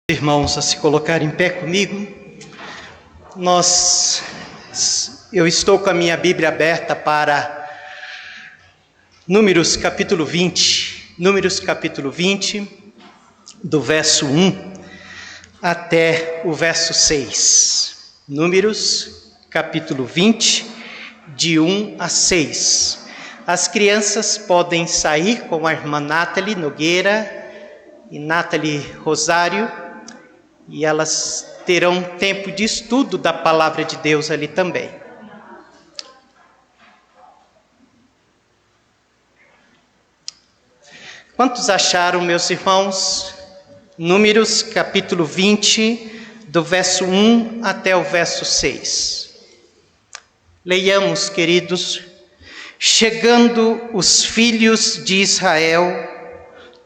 Irmãos, a se colocar em pé comigo. Eu estou com a minha Bíblia aberta para Números capítulo 20. Números capítulo 20, do verso 1 até o verso 6. Números capítulo 20, de 1 a 6. As crianças podem sair com a irmã Nathalie Nogueira e Nathalie Rosário, e elas terão tempo de estudo da palavra de Deus ali também. Quantos acharam, meus irmãos, Números capítulo 20, do verso 1 até o verso 6? Leiamos, queridos. Chegando os filhos de Israel,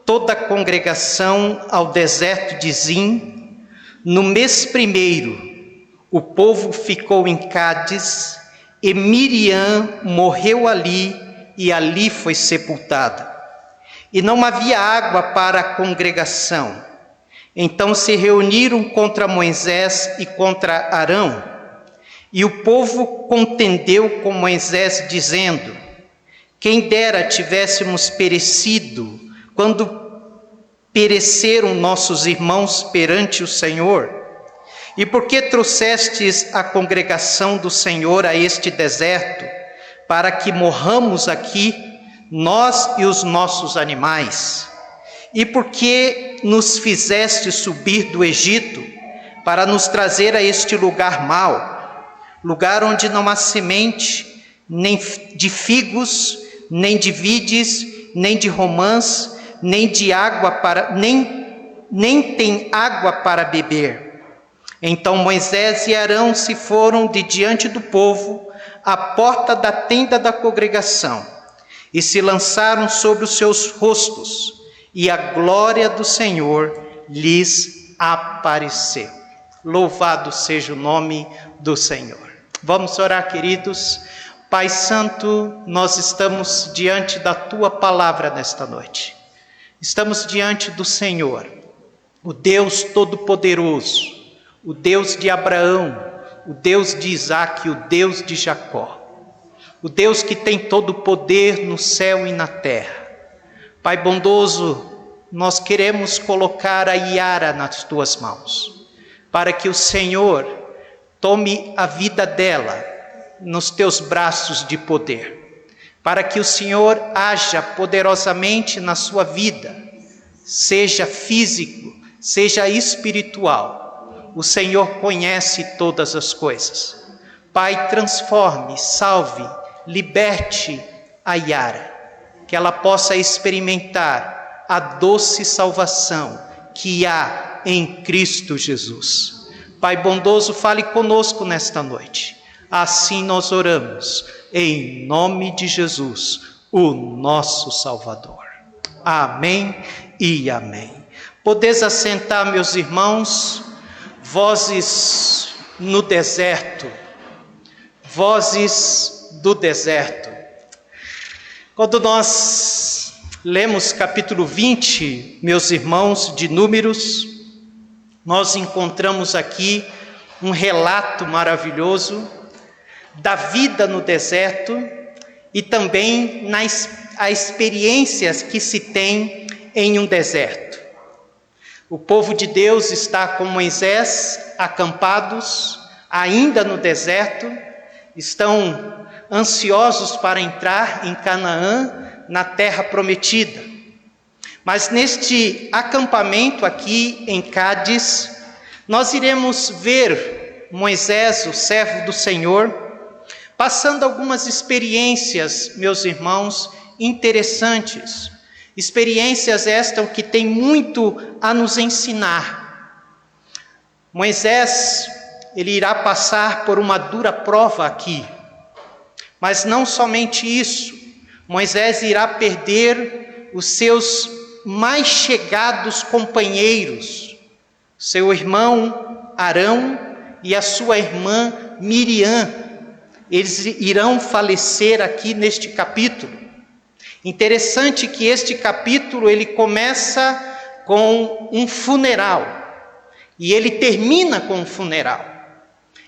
toda a congregação ao deserto de Zim, no mês primeiro, o povo ficou em Cádiz, e Miriam morreu ali, e ali foi sepultada. E não havia água para a congregação. Então se reuniram contra Moisés e contra Arão, e o povo contendeu com Moisés, dizendo: quem dera tivéssemos perecido quando pereceram nossos irmãos perante o Senhor? E por que trouxestes a congregação do Senhor a este deserto, para que morramos aqui, nós e os nossos animais? E por que nos fizeste subir do Egito, para nos trazer a este lugar mau, lugar onde não há semente, nem de figos, nem de vides, nem de romãs, nem tem água para beber? Então Moisés e Arão se foram de diante do povo à porta da tenda da congregação e se lançaram sobre os seus rostos, e a glória do Senhor lhes apareceu. Louvado seja o nome do Senhor. Vamos orar, queridos. Pai Santo, nós estamos diante da Tua palavra nesta noite. Estamos diante do Senhor, o Deus Todo-Poderoso, o Deus de Abraão, o Deus de Isaque, o Deus de Jacó, o Deus que tem todo o poder no céu e na terra. Pai bondoso, nós queremos colocar a Yara nas Tuas mãos, para que o Senhor tome a vida dela nos Teus braços de poder, para que o Senhor haja poderosamente na sua vida, seja físico, seja espiritual. O Senhor conhece todas as coisas. Pai, transforme, salve, liberte a Yara, que ela possa experimentar a doce salvação que há em Cristo Jesus. Pai bondoso, fale conosco nesta noite. Assim nós oramos, em nome de Jesus, o nosso Salvador. Amém e amém. Podeis assentar, meus irmãos. Vozes no deserto. Vozes do deserto. Quando nós lemos capítulo 20, meus irmãos, de Números, nós encontramos aqui um relato maravilhoso da vida no deserto e também nas experiências que se tem em um deserto. O povo de Deus está com Moisés acampados ainda no deserto, estão ansiosos para entrar em Canaã, na terra prometida. Mas neste acampamento aqui em Cádiz, nós iremos ver Moisés, o servo do Senhor, passando algumas experiências, meus irmãos, interessantes. Experiências estas que têm muito a nos ensinar. Moisés, ele irá passar por uma dura prova aqui. Mas não somente isso. Moisés irá perder os seus mais chegados companheiros, seu irmão Arão e a sua irmã Miriam. Eles irão falecer aqui neste capítulo. Interessante que este capítulo ele começa com um funeral. E ele termina com o funeral.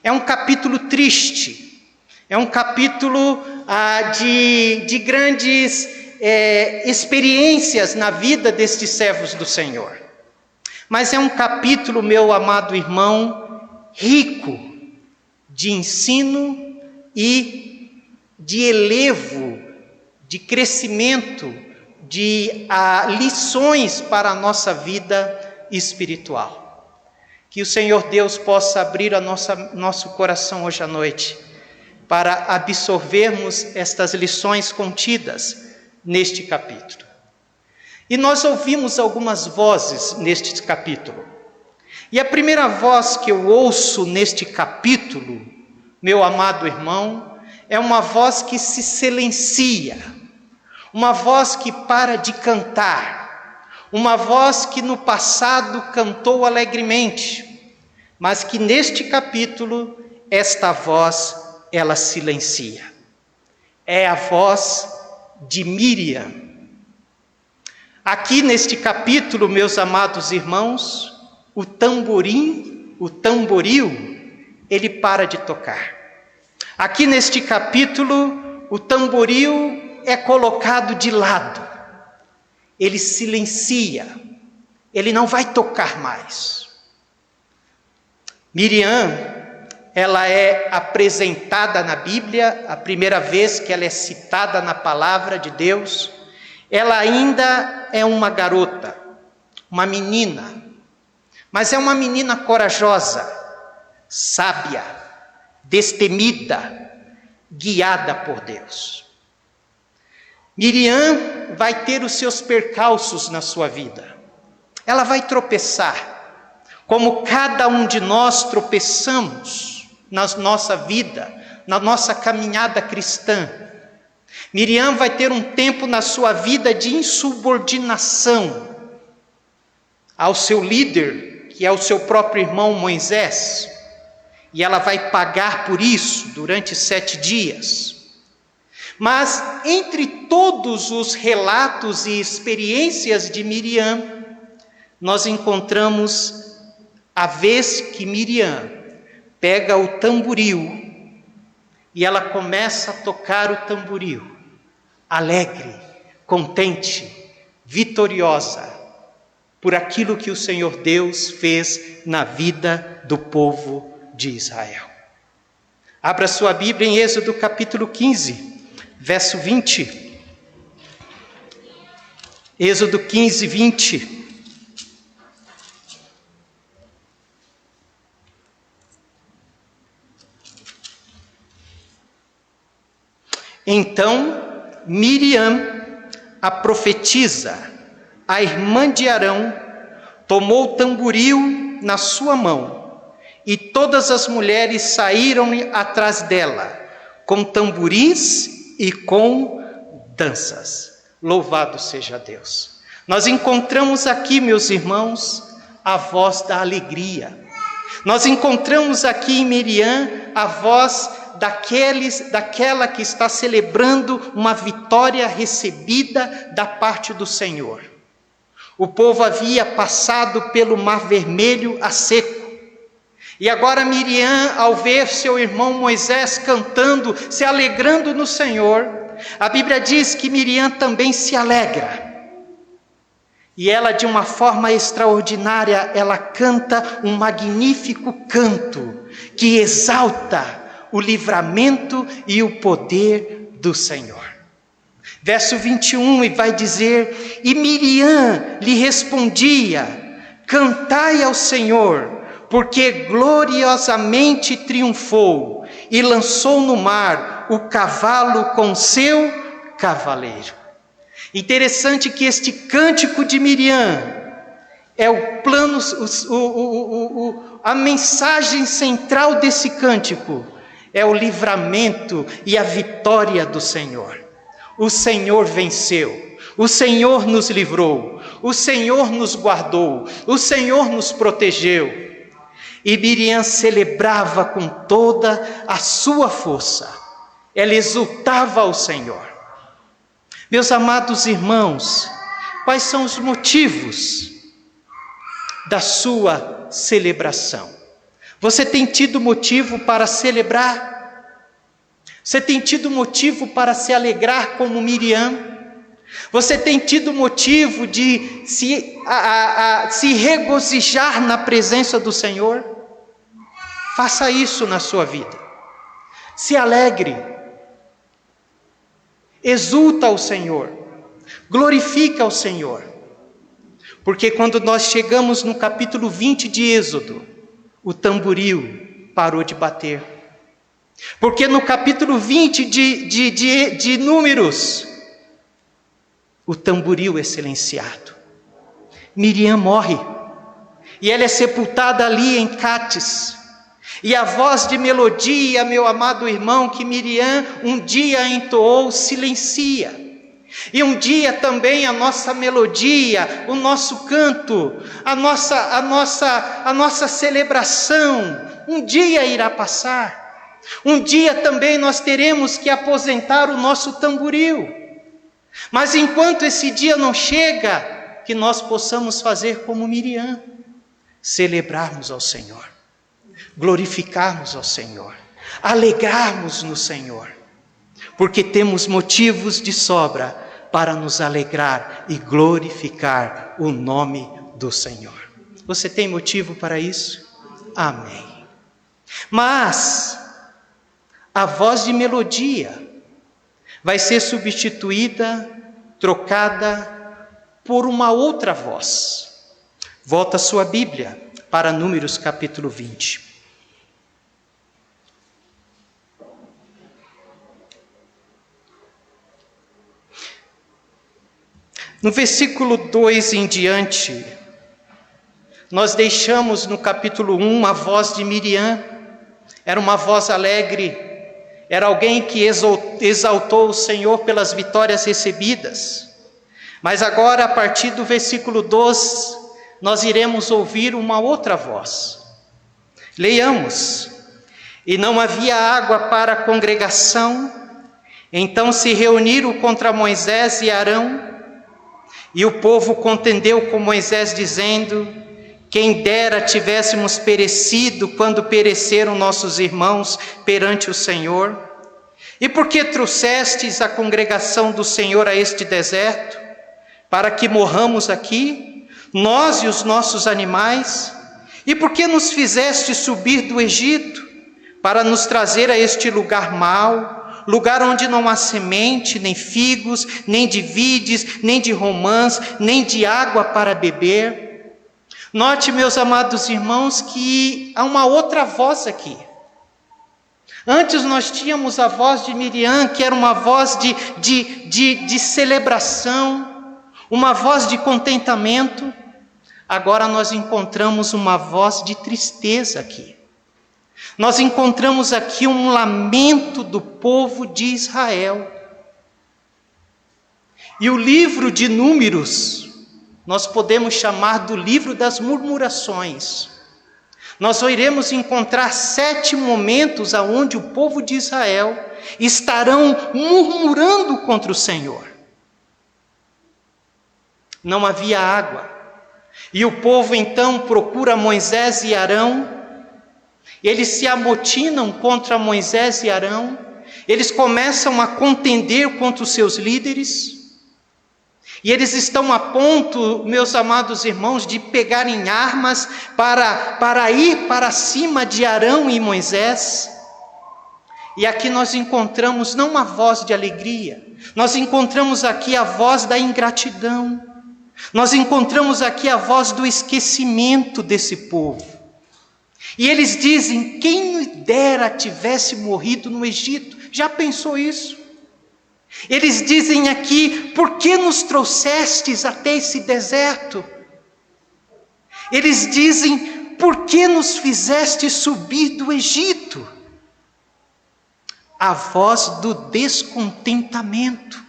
É um capítulo triste, é um capítulo de grandes experiências na vida destes servos do Senhor. Mas é um capítulo, meu amado irmão, rico de ensino e de elevo, de crescimento, de lições para a nossa vida espiritual. Que o Senhor Deus possa abrir nosso coração hoje à noite, para absorvermos estas lições contidas neste capítulo. E nós ouvimos algumas vozes neste capítulo. E a primeira voz que eu ouço neste capítulo, meu amado irmão, é uma voz que se silencia, uma voz que para de cantar, uma voz que no passado cantou alegremente, mas que neste capítulo, esta voz, ela silencia. É a voz de Miriam. Aqui neste capítulo, meus amados irmãos, o tamboril, ele para de tocar. Aqui neste capítulo, o tamboril é colocado de lado. Ele silencia, ele não vai tocar mais. Miriam, ela é apresentada na Bíblia, a primeira vez que ela é citada na palavra de Deus. Ela ainda é uma garota, uma menina, mas é uma menina corajosa, sábia, destemida, guiada por Deus. Miriam vai ter os seus percalços na sua vida. Ela vai tropeçar, como cada um de nós tropeçamos na nossa vida, na nossa caminhada cristã. Miriam vai ter um tempo na sua vida de insubordinação ao seu líder, que é o seu próprio irmão Moisés, e ela vai pagar por isso durante 7 dias. Mas entre todos os relatos e experiências de Miriam, nós encontramos a vez que Miriam pega o tamboril e ela começa a tocar o tamboril, alegre, contente, vitoriosa, por aquilo que o Senhor Deus fez na vida do povo de Israel. Abra sua Bíblia em Êxodo capítulo 15, verso 20. Êxodo 15, 20. Então Miriam, a profetisa, a irmã de Arão, tomou o tamboril na sua mão, e todas as mulheres saíram atrás dela, com tamboris e com danças. Louvado seja Deus. Nós encontramos aqui, meus irmãos, a voz da alegria. Nós encontramos aqui em Miriam a voz daquela que está celebrando uma vitória recebida da parte do Senhor. O povo havia passado pelo Mar Vermelho a seco. E agora Miriam, ao ver seu irmão Moisés cantando, se alegrando no Senhor, a Bíblia diz que Miriam também se alegra. E ela, de uma forma extraordinária, ela canta um magnífico canto que exalta o livramento e o poder do Senhor. Verso 21, e vai dizer: e Miriam lhe respondia: cantai ao Senhor, porque gloriosamente triunfou, e lançou no mar o cavalo com seu cavaleiro. Interessante que este cântico de Miriam é o plano, a mensagem central desse cântico é o livramento e a vitória do Senhor. O Senhor venceu, o Senhor nos livrou, o Senhor nos guardou, o Senhor nos protegeu. E Miriam celebrava com toda a sua força, ela exultava ao Senhor. Meus amados irmãos, quais são os motivos da sua celebração. Você tem tido motivo para celebrar? Você tem tido motivo para se alegrar como Miriam? Você tem tido motivo de se regozijar na presença do Senhor? Faça isso na sua vida. Se alegre. Exulta ao Senhor. Glorifica ao Senhor. Porque quando nós chegamos no capítulo 20 de Êxodo, o tamboril parou de bater. Porque no capítulo 20 de Números, o tamboril é silenciado. Miriam morre. E ela é sepultada ali em Cátis. E a voz de melodia, meu amado irmão, que Miriam um dia entoou, silencia. E um dia também a nossa melodia, o nosso canto, a nossa celebração, um dia irá passar. Um dia também nós teremos que aposentar o nosso tamboril. Mas enquanto esse dia não chega, que nós possamos fazer como Miriam, celebrarmos ao Senhor, glorificarmos ao Senhor, alegrarmos no Senhor, porque temos motivos de sobra para nos alegrar e glorificar o nome do Senhor. Você tem motivo para isso? Amém. Mas a voz de melodia vai ser substituída, trocada por uma outra voz. Volta a sua Bíblia para Números capítulo 20. No versículo 2 em diante, nós deixamos no capítulo 1 a voz de Miriam. Era uma voz alegre, era alguém que exaltou o Senhor pelas vitórias recebidas. Mas agora, a partir do versículo 12, nós iremos ouvir uma outra voz. Leiamos. E não havia água para a congregação, então se reuniram contra Moisés e Arão, e o povo contendeu com Moisés, dizendo: quem dera tivéssemos perecido quando pereceram nossos irmãos perante o Senhor. E por que trouxestes a congregação do Senhor a este deserto? Para que morramos aqui, nós e os nossos animais? E por que nos fizeste subir do Egito? Para nos trazer a este lugar mau, lugar onde não há semente, nem figos, nem de vides, nem de romãs, nem de água para beber. Note, meus amados irmãos, que há uma outra voz aqui. Antes nós tínhamos a voz de Miriam, que era uma voz de celebração, uma voz de contentamento. Agora nós encontramos uma voz de tristeza aqui. Nós encontramos aqui um lamento do povo de Israel. E o livro de Números, nós podemos chamar do livro das murmurações. Nós iremos encontrar 7 momentos onde o povo de Israel estarão murmurando contra o Senhor. Não havia água. E o povo então procura Moisés e Arão. Eles se amotinam contra Moisés e Arão. Eles começam a contender contra os seus líderes. E eles estão a ponto, meus amados irmãos, de pegarem armas para ir para cima de Arão e Moisés. E aqui nós encontramos não uma voz de alegria, nós encontramos aqui a voz da ingratidão. Nós encontramos aqui a voz do esquecimento desse povo. E eles dizem: quem me dera tivesse morrido no Egito. Já pensou isso? Eles dizem aqui: por que nos trouxestes até esse deserto? Eles dizem: por que nos fizeste subir do Egito? A voz do descontentamento,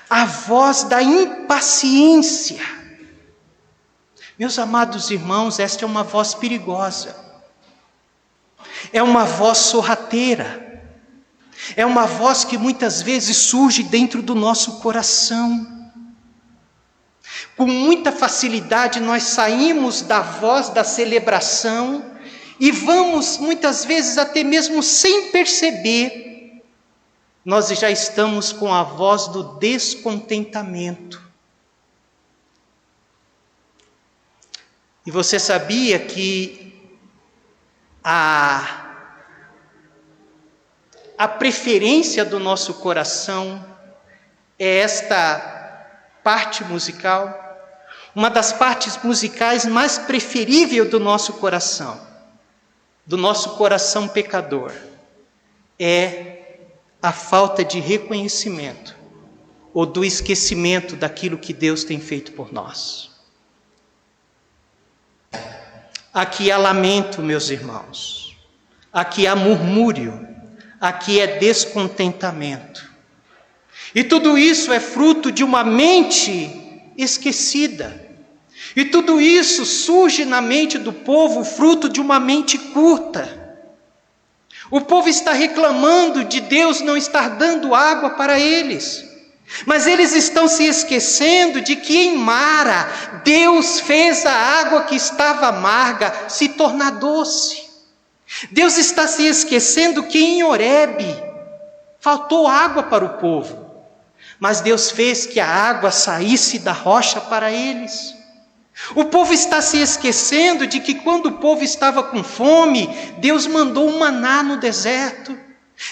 a voz da impaciência. Meus amados irmãos, esta é uma voz perigosa, é uma voz sorrateira, é uma voz que muitas vezes surge dentro do nosso coração. Com muita facilidade nós saímos da voz da celebração e vamos, muitas vezes, até mesmo sem perceber, nós já estamos com a voz do descontentamento. E você sabia que a preferência do nosso coração é esta parte musical? Uma das partes musicais mais preferíveis do nosso coração pecador, é a falta de reconhecimento ou do esquecimento daquilo que Deus tem feito por nós. Aqui há lamento, meus irmãos, aqui há murmúrio, aqui é descontentamento. E tudo isso é fruto de uma mente esquecida. E tudo isso surge na mente do povo, fruto de uma mente curta. O povo está reclamando de Deus não estar dando água para eles. Mas eles estão se esquecendo de que em Mara, Deus fez a água que estava amarga se tornar doce. Deus está se esquecendo que em Horebe faltou água para o povo. Mas Deus fez que a água saísse da rocha para eles. O povo está se esquecendo de que quando o povo estava com fome, Deus mandou um maná no deserto.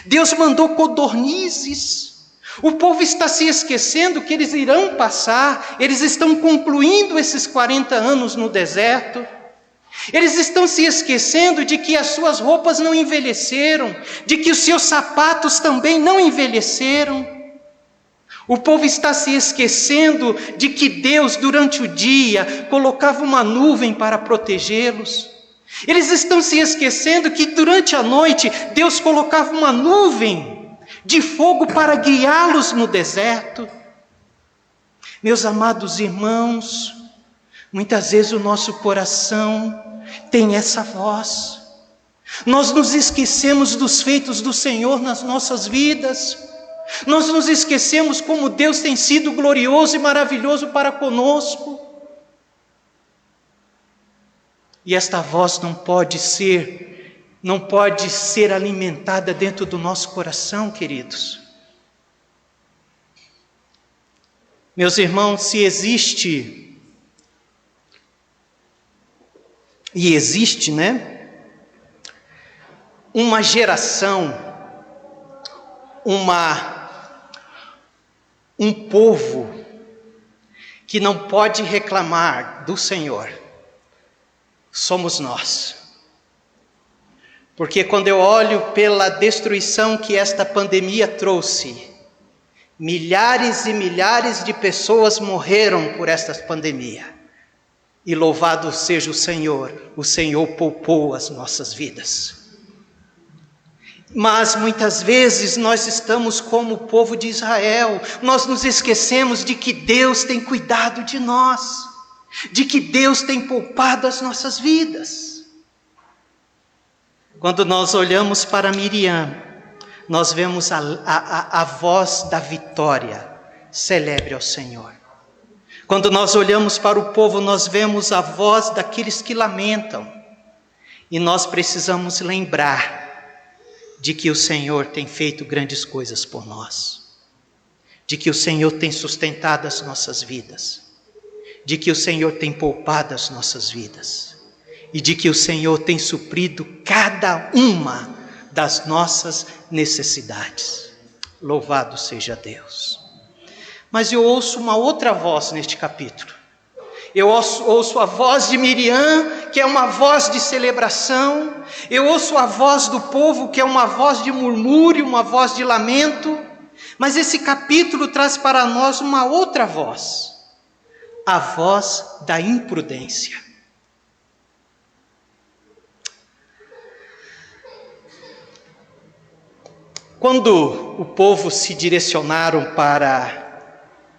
Deus mandou codornizes. O povo está se esquecendo que eles irão passar, eles estão concluindo esses 40 anos no deserto. Eles estão se esquecendo de que as suas roupas não envelheceram, de que os seus sapatos também não envelheceram. O povo está se esquecendo de que Deus, durante o dia, colocava uma nuvem para protegê-los. Eles estão se esquecendo que durante a noite, Deus colocava uma nuvem de fogo para guiá-los no deserto. Meus amados irmãos, muitas vezes o nosso coração tem essa voz. Nós nos esquecemos dos feitos do Senhor nas nossas vidas. Nós nos esquecemos como Deus tem sido glorioso e maravilhoso para conosco. E esta voz não pode ser alimentada dentro do nosso coração, queridos. Meus irmãos, se existe, e existe, uma geração, um povo que não pode reclamar do Senhor, somos nós. Porque quando eu olho pela destruição que esta pandemia trouxe, milhares e milhares de pessoas morreram por esta pandemia. E louvado seja o Senhor poupou as nossas vidas. Mas muitas vezes nós estamos como o povo de Israel, nós nos esquecemos de que Deus tem cuidado de nós, de que Deus tem poupado as nossas vidas. Quando nós olhamos para Miriam, nós vemos a voz da vitória, celebre ao Senhor. Quando nós olhamos para o povo, nós vemos a voz daqueles que lamentam, e nós precisamos lembrar de que o Senhor tem feito grandes coisas por nós, de que o Senhor tem sustentado as nossas vidas, de que o Senhor tem poupado as nossas vidas, e de que o Senhor tem suprido cada uma das nossas necessidades. Louvado seja Deus. Mas eu ouço uma outra voz neste capítulo. Eu ouço a voz de Miriam, que é uma voz de celebração. Eu ouço a voz do povo, que é uma voz de murmúrio, uma voz de lamento. Mas esse capítulo traz para nós uma outra voz. A voz da imprudência. Quando o povo se direcionaram para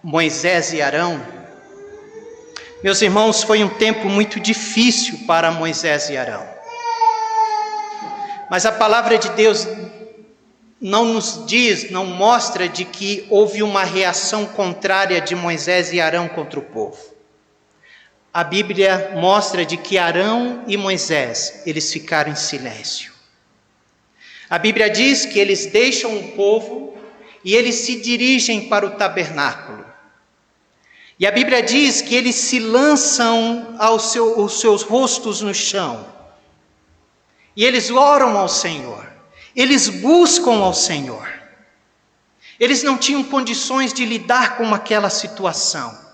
Moisés e Arão, meus irmãos, foi um tempo muito difícil para Moisés e Arão. Mas a palavra de Deus não nos diz, não mostra de que houve uma reação contrária de Moisés e Arão contra o povo. a Bíblia mostra de que Arão e Moisés, eles ficaram em silêncio. A Bíblia diz que eles deixam o povo e eles se dirigem para o tabernáculo. E a Bíblia diz que eles se lançam os seus rostos no chão. E eles oram ao Senhor. Eles buscam ao Senhor. Eles não tinham condições de lidar com aquela situação.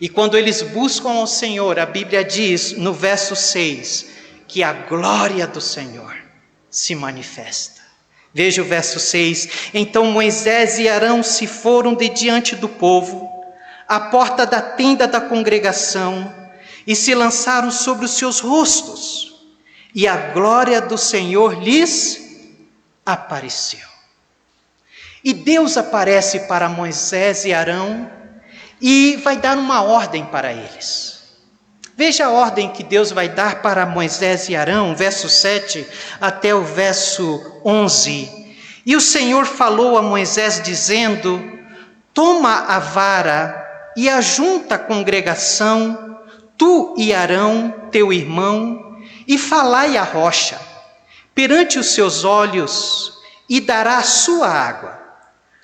E quando eles buscam ao Senhor, a Bíblia diz no verso 6, que a glória do Senhor se manifesta. Veja o verso 6. Então Moisés e Arão se foram de diante do povo, à porta da tenda da congregação, e se lançaram sobre os seus rostos, e a glória do Senhor lhes apareceu. E Deus aparece para Moisés e Arão, e vai dar uma ordem para eles. Veja a ordem que Deus vai dar para Moisés e Arão, verso 7 até o verso 11. E o Senhor falou a Moisés dizendo: toma a vara e ajunta a congregação, tu e Arão, teu irmão, e falai a rocha, perante os seus olhos, e dará a sua água.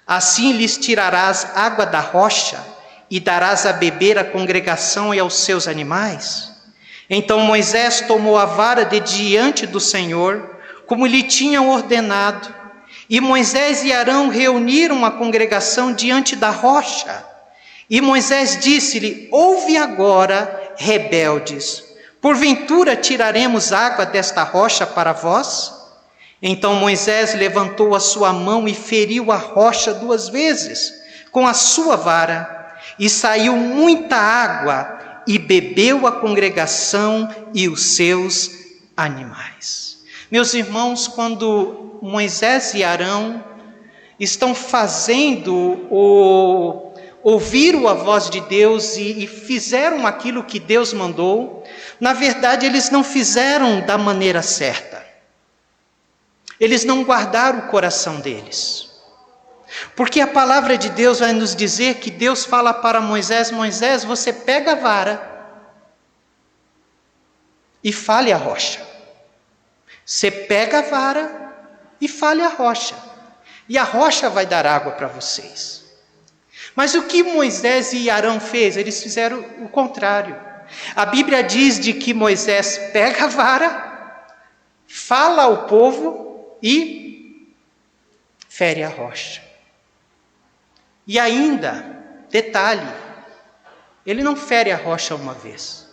Assim lhes tirarás água da rocha, e darás a beber à congregação e aos seus animais. Então Moisés tomou a vara de diante do Senhor, como lhe tinham ordenado, e Moisés e Arão reuniram a congregação diante da rocha. E Moisés disse-lhe: ouve agora, rebeldes, porventura tiraremos água desta rocha para vós? Então Moisés levantou a sua mão e feriu a rocha 2 vezes com a sua vara, e saiu muita água, e bebeu a congregação e os seus animais. Meus irmãos, quando Moisés e Arão estão ouviram a voz de Deus e fizeram aquilo que Deus mandou, na verdade eles não fizeram da maneira certa. Eles não guardaram o coração deles. Porque a palavra de Deus vai nos dizer que Deus fala para Moisés: Moisés, você pega a vara e fale a rocha. Você pega a vara e fale a rocha. E a rocha vai dar água para vocês. Mas o que Moisés e Arão fez? Eles fizeram o contrário. A Bíblia diz de que Moisés pega a vara, fala ao povo e fere a rocha. E ainda, detalhe, ele não fere a rocha uma vez,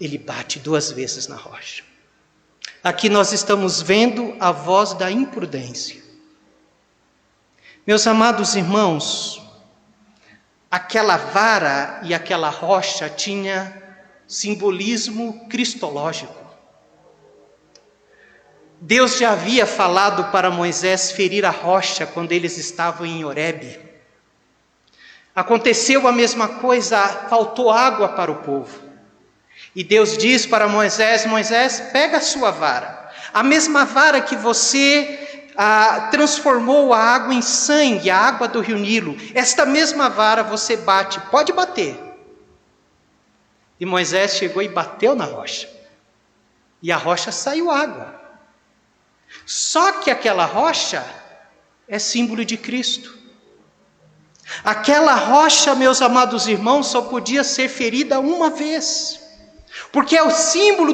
ele bate 2 vezes na rocha. Aqui nós estamos vendo a voz da imprudência. Meus amados irmãos, aquela vara e aquela rocha tinha simbolismo cristológico. Deus já havia falado para Moisés ferir a rocha quando eles estavam em Horebe. Aconteceu a mesma coisa, faltou água para o povo. E Deus diz para Moisés: Moisés, pega a sua vara, a mesma vara que você transformou a água em sangue, a água do rio Nilo, esta mesma vara você bate, pode bater. E Moisés chegou e bateu na rocha, e a rocha saiu água. Só que aquela rocha é símbolo de Cristo. Aquela rocha, meus amados irmãos, só podia ser ferida uma vez, porque é o símbolo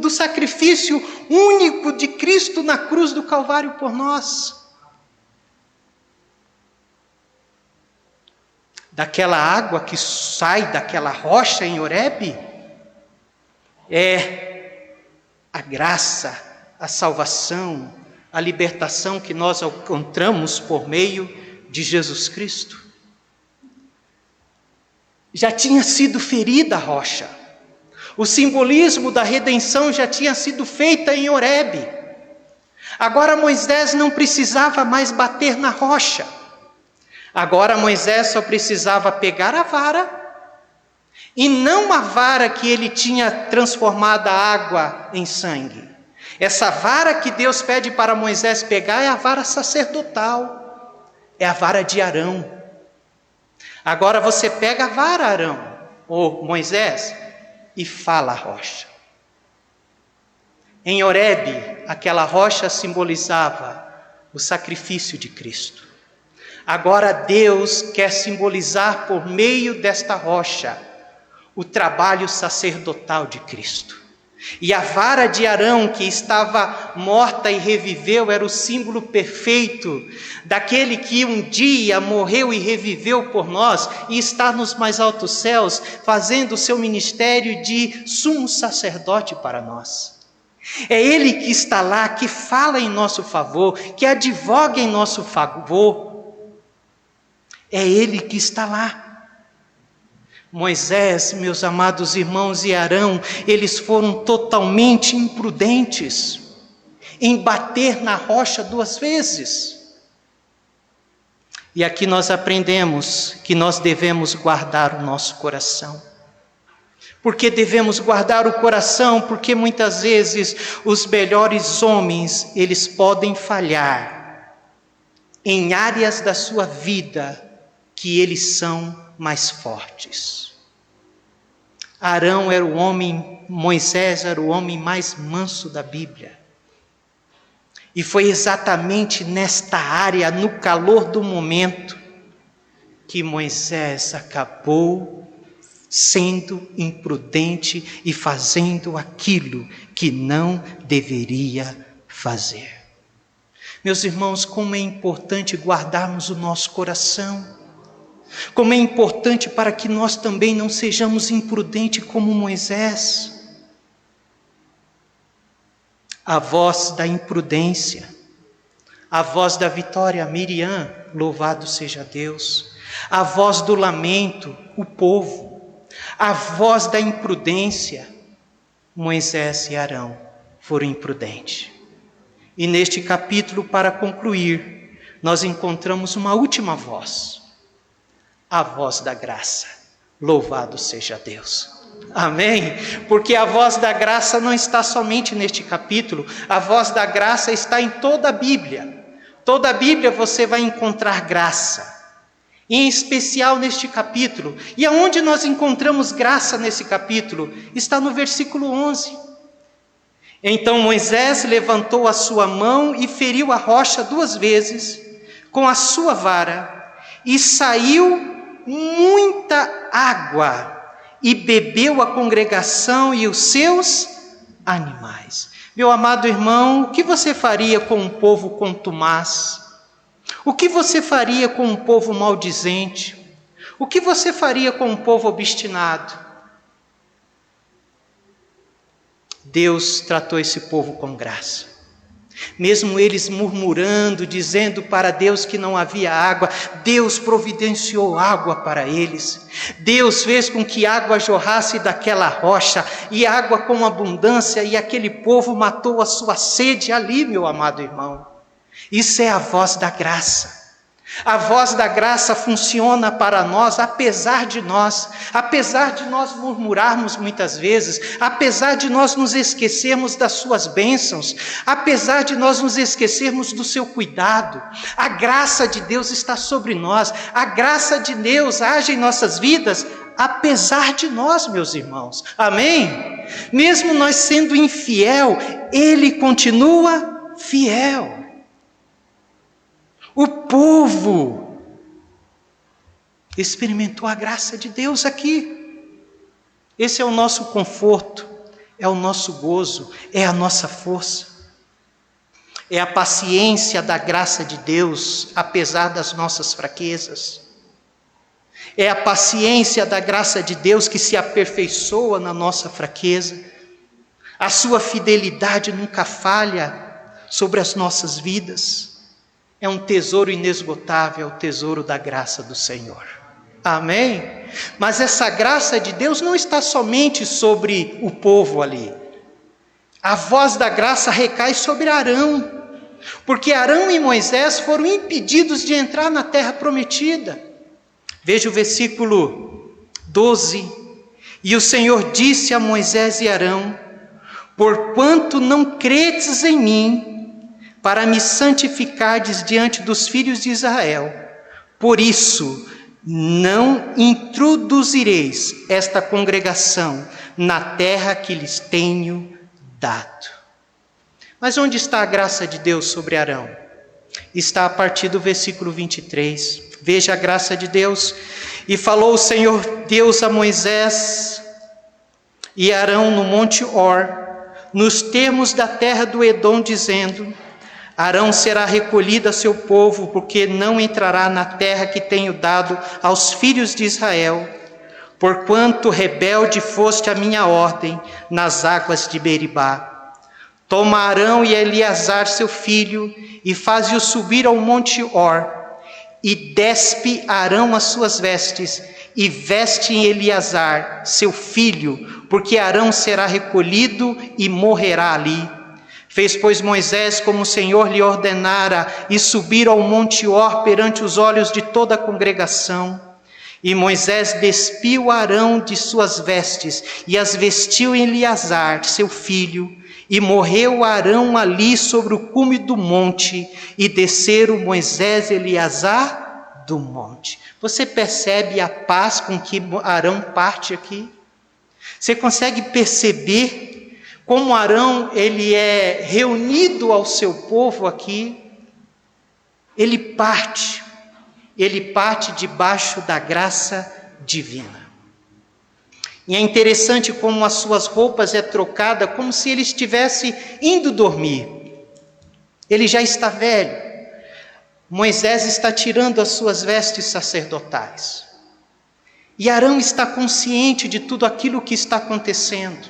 do sacrifício único de Cristo na cruz do Calvário por nós. Daquela água que sai daquela rocha em Horebe, é a graça, a salvação, a libertação que nós encontramos por meio de Jesus Cristo. Já tinha sido ferida a rocha. O simbolismo da redenção já tinha sido feita em Horebe. Agora Moisés não precisava mais bater na rocha. Agora Moisés só precisava pegar a vara, e não a vara que ele tinha transformado a água em sangue. Essa vara que Deus pede para Moisés pegar é a vara sacerdotal. É a vara de Arão. Agora você pega a vara, Arão, Moisés, e fala a rocha. Em Horebe, aquela rocha simbolizava o sacrifício de Cristo. Agora Deus quer simbolizar por meio desta rocha o trabalho sacerdotal de Cristo. E a vara de Arão, que estava morta e reviveu, era o símbolo perfeito daquele que um dia morreu e reviveu por nós e está nos mais altos céus, fazendo o seu ministério de sumo sacerdote para nós. É Ele que está lá, que fala em nosso favor, que advoga em nosso favor. É Ele que está lá. Moisés, meus amados irmãos, e Arão, eles foram totalmente imprudentes em bater na rocha 2 vezes. E aqui nós aprendemos que nós devemos guardar o nosso coração. Por que devemos guardar o coração? Porque muitas vezes os melhores homens, eles podem falhar em áreas da sua vida que eles são mais fortes. Arão era o homem, Moisés era o homem mais manso da Bíblia. E foi exatamente nesta área, no calor do momento, que Moisés acabou sendo imprudente e fazendo aquilo que não deveria fazer. Meus irmãos, como é importante guardarmos o nosso coração. Como é importante para que nós também não sejamos imprudentes como Moisés. A voz da imprudência, a voz da vitória, Miriam, louvado seja Deus. A voz do lamento, o povo. A voz da imprudência, Moisés e Arão foram imprudentes. E neste capítulo, para concluir, nós encontramos uma última voz. A voz da graça, louvado seja Deus. Amém? Porque a voz da graça não está somente neste capítulo, a voz da graça está em toda a Bíblia. Toda a Bíblia você vai encontrar graça, em especial neste capítulo. E aonde nós encontramos graça nesse capítulo? Está no versículo 11. Então Moisés levantou a sua mão e feriu a rocha 2 vezes com a sua vara, e saiu muita água, e bebeu a congregação e os seus animais. Meu amado irmão, o que você faria com um povo contumaz? O que você faria com um povo maldizente? O que você faria com um povo obstinado? Deus tratou esse povo com graça. Mesmo eles murmurando, dizendo para Deus que não havia água, Deus providenciou água para eles. Deus fez com que água jorrasse daquela rocha, e água com abundância, e aquele povo matou a sua sede ali, meu amado irmão. Isso é a voz da graça. A voz da graça funciona para nós, apesar de nós murmurarmos muitas vezes, apesar de nós nos esquecermos das suas bênçãos, apesar de nós nos esquecermos do seu cuidado. A graça de Deus está sobre nós, a graça de Deus age em nossas vidas, apesar de nós, meus irmãos. Amém? Mesmo nós sendo infiel, Ele continua fiel. O povo experimentou a graça de Deus aqui. Esse é o nosso conforto, é o nosso gozo, é a nossa força. É a paciência da graça de Deus, apesar das nossas fraquezas. É a paciência da graça de Deus que se aperfeiçoa na nossa fraqueza. A sua fidelidade nunca falha sobre as nossas vidas. É um tesouro inesgotável, é o tesouro da graça do Senhor. Amém? Mas essa graça de Deus não está somente sobre o povo ali. A voz da graça recai sobre Arão, porque Arão e Moisés foram impedidos de entrar na terra prometida. Veja o versículo 12. E o Senhor disse a Moisés e Arão: porquanto não credes em mim, para me santificardes diante dos filhos de Israel, por isso não introduzireis esta congregação na terra que lhes tenho dado. Mas onde está a graça de Deus sobre Arão? Está a partir do versículo 23. Veja a graça de Deus. E falou o Senhor Deus a Moisés e Arão no monte Hor, nos termos da terra do Edom, dizendo: Arão será recolhido a seu povo, porque não entrará na terra que tenho dado aos filhos de Israel, porquanto rebelde foste a minha ordem nas águas de Meribá. Toma Arão e Eleazar seu filho, e faze-o subir ao monte Hor, e despe Arão as suas vestes, e veste em Eleazar seu filho, porque Arão será recolhido e morrerá ali. Fez, pois, Moisés como o Senhor lhe ordenara, e subiram ao monte Hor perante os olhos de toda a congregação. E Moisés despiu Arão de suas vestes, e as vestiu em Eleazar, seu filho, e morreu Arão ali sobre o cume do monte, e desceram Moisés e Eleazar do monte. Você percebe a paz com que Arão parte aqui? Você consegue perceber como Arão ele é reunido ao seu povo aqui? Ele parte debaixo da graça divina. E é interessante como as suas roupas é trocada, como se ele estivesse indo dormir. Ele já está velho. Moisés está tirando as suas vestes sacerdotais. E Arão está consciente de tudo aquilo que está acontecendo.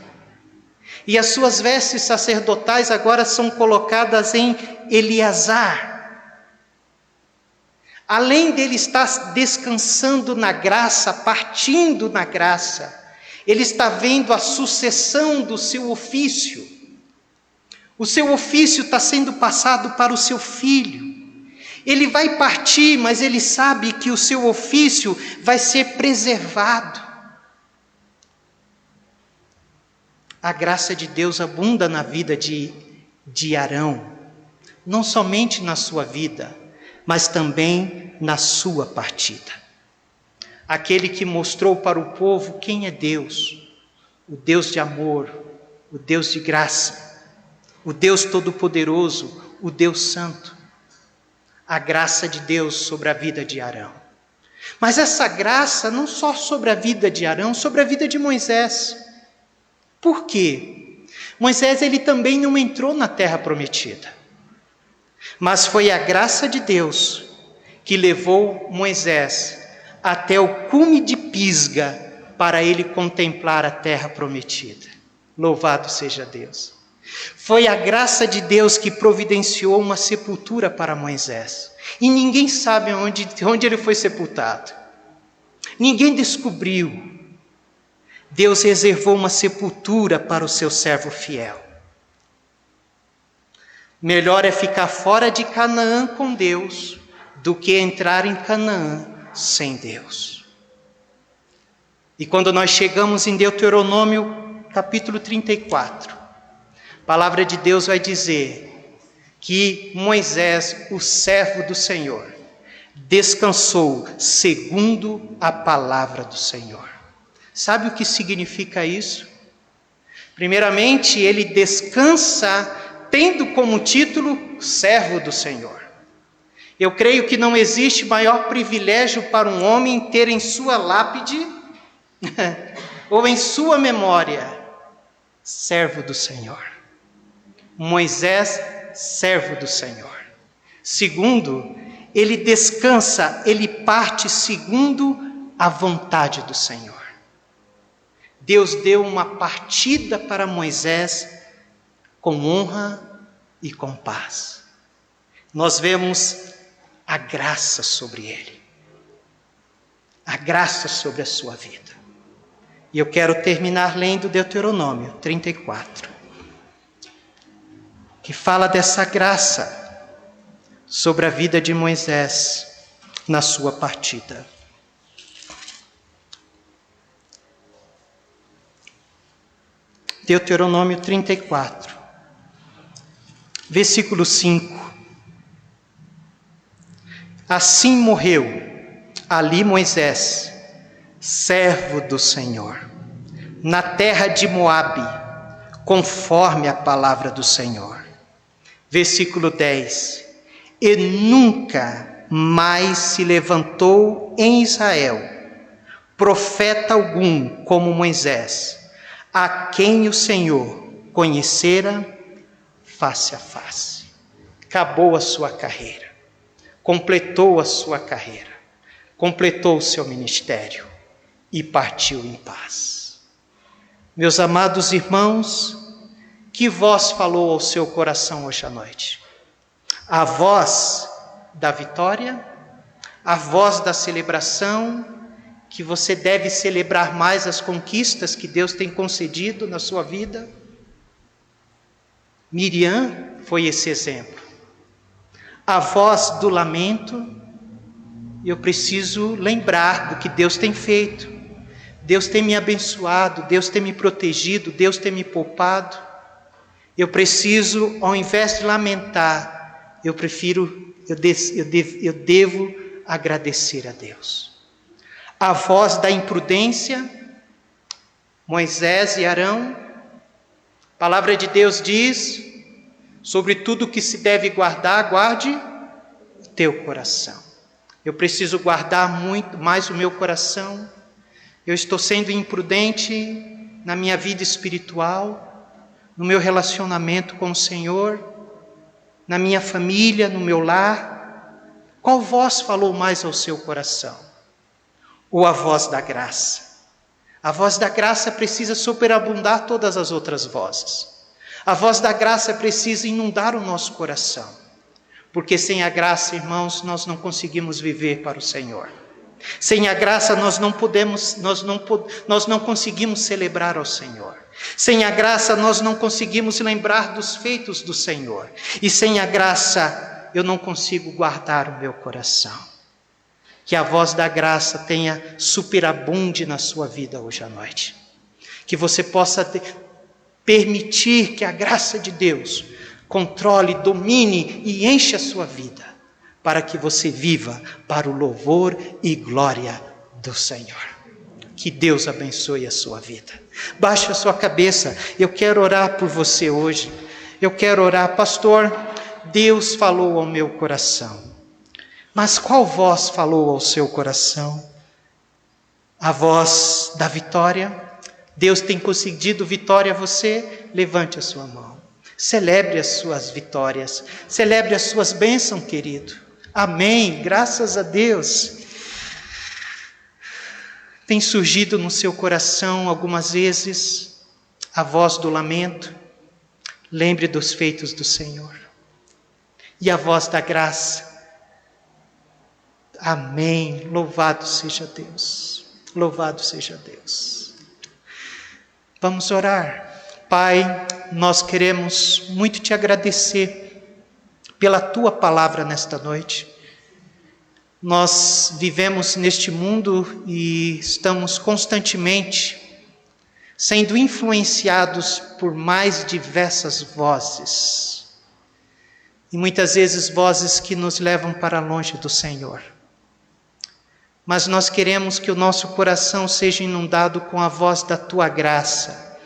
E as suas vestes sacerdotais agora são colocadas em Eleazar. Além dele estar descansando na graça, partindo na graça, ele está vendo a sucessão do seu ofício. O seu ofício está sendo passado para o seu filho. Ele vai partir, mas ele sabe que o seu ofício vai ser preservado. A graça de Deus abunda na vida de Arão, não somente na sua vida, mas também na sua partida. Aquele que mostrou para o povo quem é Deus, o Deus de amor, o Deus de graça, o Deus todo-poderoso, o Deus santo. A graça de Deus sobre a vida de Arão. Mas essa graça não só sobre a vida de Arão, sobre a vida de Moisés. Por quê? Moisés ele também não entrou na terra prometida. Mas foi a graça de Deus que levou Moisés até o cume de Pisga para ele contemplar a terra prometida. Louvado seja Deus. Foi a graça de Deus que providenciou uma sepultura para Moisés. E ninguém sabe onde ele foi sepultado. Ninguém descobriu. Deus reservou uma sepultura para o seu servo fiel. Melhor é ficar fora de Canaã com Deus do que entrar em Canaã sem Deus. E quando nós chegamos em Deuteronômio capítulo 34, a palavra de Deus vai dizer que Moisés, o servo do Senhor, descansou segundo a palavra do Senhor. Sabe o que significa isso? Primeiramente, ele descansa tendo como título servo do Senhor. Eu creio que não existe maior privilégio para um homem ter em sua lápide ou em sua memória servo do Senhor. Moisés, servo do Senhor. Segundo, ele descansa, ele parte segundo a vontade do Senhor. Deus deu uma partida para Moisés com honra e com paz. Nós vemos a graça sobre ele, a graça sobre a sua vida. E eu quero terminar lendo Deuteronômio 34, que fala dessa graça sobre a vida de Moisés na sua partida. Deuteronômio 34, versículo 5. Assim morreu ali Moisés, servo do Senhor, na terra de Moabe, conforme a palavra do Senhor. Versículo 10. E nunca mais se levantou em Israel profeta algum como Moisés, a quem o Senhor conhecera face a face. Acabou a sua carreira, completou a sua carreira, completou o seu ministério e partiu em paz. Meus amados irmãos, que voz falou ao seu coração hoje à noite? A voz da vitória? A voz da celebração? Que você deve celebrar mais as conquistas que Deus tem concedido na sua vida? Miriam foi esse exemplo. A voz do lamento? Eu preciso lembrar do que Deus tem feito. Deus tem me abençoado, Deus tem me protegido, Deus tem me poupado. Eu preciso, ao invés de lamentar, eu devo agradecer a Deus. A voz da imprudência, Moisés e Arão. A palavra de Deus diz, sobre tudo que se deve guardar, guarde o teu coração. Eu preciso guardar muito mais o meu coração. Eu estou sendo imprudente na minha vida espiritual, no meu relacionamento com o Senhor, na minha família, no meu lar. Qual voz falou mais ao seu coração? Ou a voz da graça? A voz da graça precisa superabundar todas as outras vozes. A voz da graça precisa inundar o nosso coração. Porque sem a graça, irmãos, nós não conseguimos viver para o Senhor. Sem a graça nós não conseguimos celebrar ao Senhor. Sem a graça nós não conseguimos lembrar dos feitos do Senhor. E sem a graça eu não consigo guardar o meu coração. Que a voz da graça tenha superabunde na sua vida hoje à noite. Que você possa permitir que a graça de Deus controle, domine e enche a sua vida, para que você viva para o louvor e glória do Senhor. Que Deus abençoe a sua vida. Baixe a sua cabeça, eu quero orar por você hoje. Eu quero orar, pastor, Deus falou ao meu coração. Mas qual voz falou ao seu coração? A voz da vitória? Deus tem concedido vitória a você? Levante a sua mão. Celebre as suas vitórias. Celebre as suas bênçãos, querido. Amém. Graças a Deus. Tem surgido no seu coração algumas vezes a voz do lamento. Lembre dos feitos do Senhor. E a voz da graça. Amém. Louvado seja Deus. Louvado seja Deus. Vamos orar. Pai, nós queremos muito te agradecer pela tua palavra nesta noite. Nós vivemos neste mundo e estamos constantemente sendo influenciados por mais diversas vozes. E muitas vezes vozes que nos levam para longe do Senhor. Mas nós queremos que o nosso coração seja inundado com a voz da tua graça,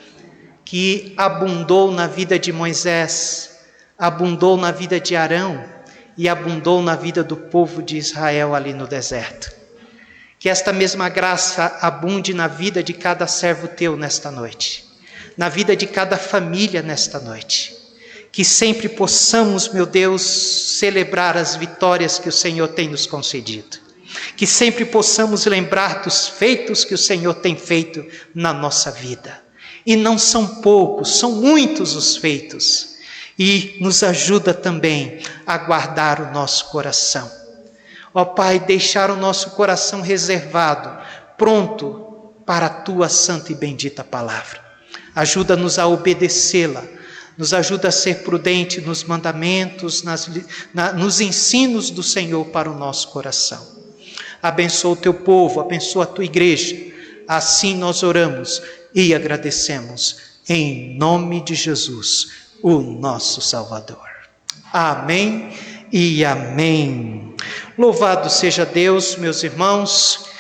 que abundou na vida de Moisés, abundou na vida de Arão e abundou na vida do povo de Israel ali no deserto. Que esta mesma graça abunde na vida de cada servo teu nesta noite, na vida de cada família nesta noite. Que sempre possamos, meu Deus, celebrar as vitórias que o Senhor tem nos concedido. Que sempre possamos lembrar dos feitos que o Senhor tem feito na nossa vida. E não são poucos, são muitos os feitos. E nos ajuda também a guardar o nosso coração. Ó Pai, deixar o nosso coração reservado, pronto para a Tua santa e bendita palavra. Ajuda-nos a obedecê-la. Nos ajuda a ser prudente nos mandamentos, nos ensinos do Senhor para o nosso coração. Abençoa o Teu povo, abençoa a Tua igreja. Assim nós oramos e agradecemos em nome de Jesus, o nosso Salvador. Amém e amém. Louvado seja Deus, meus irmãos.